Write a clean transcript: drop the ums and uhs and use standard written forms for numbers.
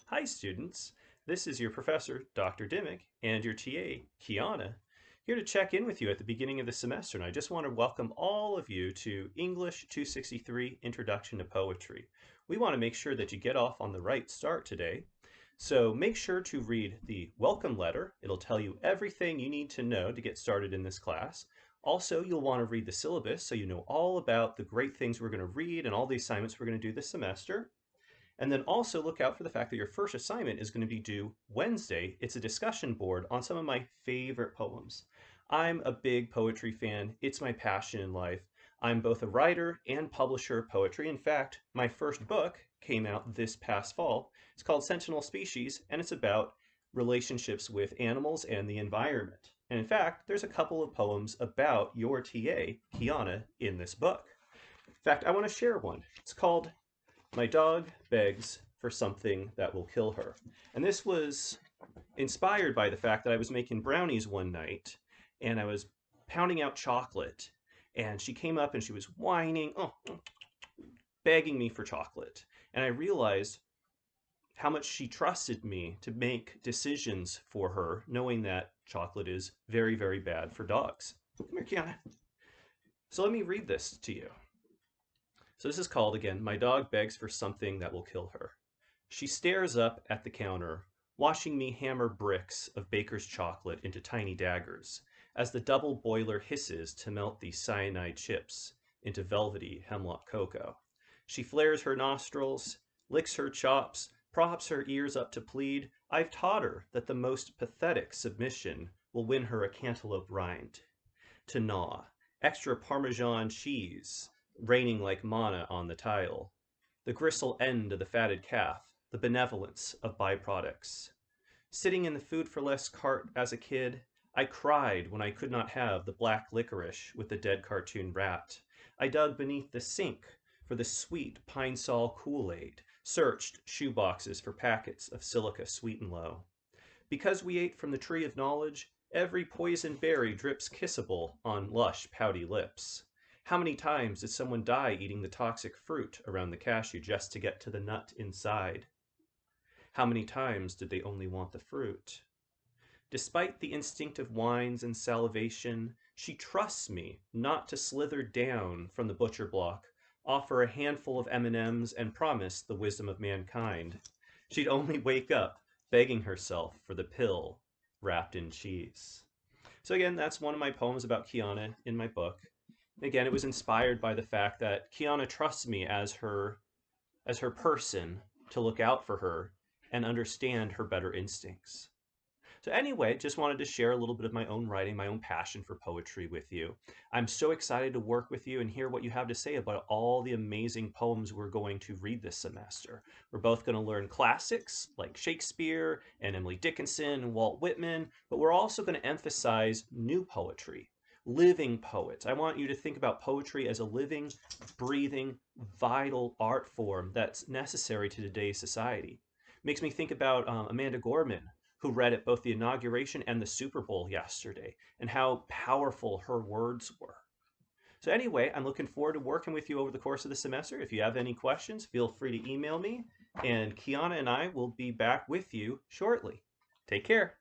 Hi students, this is your professor, Dr. Dimock, and your TA, Kiana, here to check in with you at the beginning of the semester, and I just want to welcome all of you to English 263 Introduction to Poetry. We want to make sure that you get off on the right start today, so make sure to read the welcome letter. It'll tell you everything you need to know to get started in this class. Also, you'll want to read the syllabus so you know all about the great things we're going to read and all the assignments we're going to do this semester. And then also look out for the fact that your first assignment is going to be due Wednesday. It's a discussion board on some of my favorite poems. I'm a big poetry fan. It's my passion in life. I'm both a writer and publisher of poetry. In fact, my first book came out this past fall. It's called Sentinel Species, and it's about relationships with animals and the environment. And in fact, there's a couple of poems about your TA, Kiana, in this book. In fact, I want to share one. It's called My Dog Begs for Something That Will Kill Her. And this was inspired by the fact that I was making brownies one night and I was pounding out chocolate. And she came up and she was whining, begging me for chocolate. And I realized how much she trusted me to make decisions for her, knowing that chocolate is very, very bad for dogs. Come here, Kiana. So let me read this to you. So this is called, again, My Dog Begs for Something That Will Kill Her. She stares up at the counter, watching me hammer bricks of baker's chocolate into tiny daggers, as the double boiler hisses to melt the cyanide chips into velvety hemlock cocoa. She flares her nostrils, licks her chops, props her ears up to plead. I've taught her that the most pathetic submission will win her a cantaloupe rind. To gnaw, extra Parmesan cheese, raining like manna on the tile, the gristle end of the fatted calf, the benevolence of byproducts. Sitting in the Food for Less cart as a kid, I cried when I could not have the black licorice with the dead cartoon rat. I dug beneath the sink for the sweet Pine Sol Kool-Aid, searched shoeboxes for packets of silica sweet and low. Because we ate from the tree of knowledge, every poison berry drips kissable on lush, pouty lips. How many times did someone die eating the toxic fruit around the cashew just to get to the nut inside? How many times did they only want the fruit? Despite the instinctive whines and salivation, she trusts me not to slither down from the butcher block, offer a handful of M&Ms, and promise the wisdom of mankind. She'd only wake up begging herself for the pill wrapped in cheese. So again, that's one of my poems about Kiana in my book. Again, it was inspired by the fact that Kiana trusts me as her person to look out for her and understand her better instincts. So anyway, just wanted to share a little bit of my own writing, my own passion for poetry with you. I'm so excited to work with you and hear what you have to say about all the amazing poems we're going to read this semester. We're both going to learn classics like Shakespeare and Emily Dickinson and Walt Whitman, but we're also going to emphasize new poetry, living poets. I want you to think about poetry as a living, breathing, vital art form that's necessary to today's society. Makes me think about Amanda Gorman, who read at both the inauguration and the Super Bowl yesterday, and how powerful her words were. So anyway, I'm looking forward to working with you over the course of the semester. If you have any questions, feel free to email me, and Kiana and I will be back with you shortly. Take care.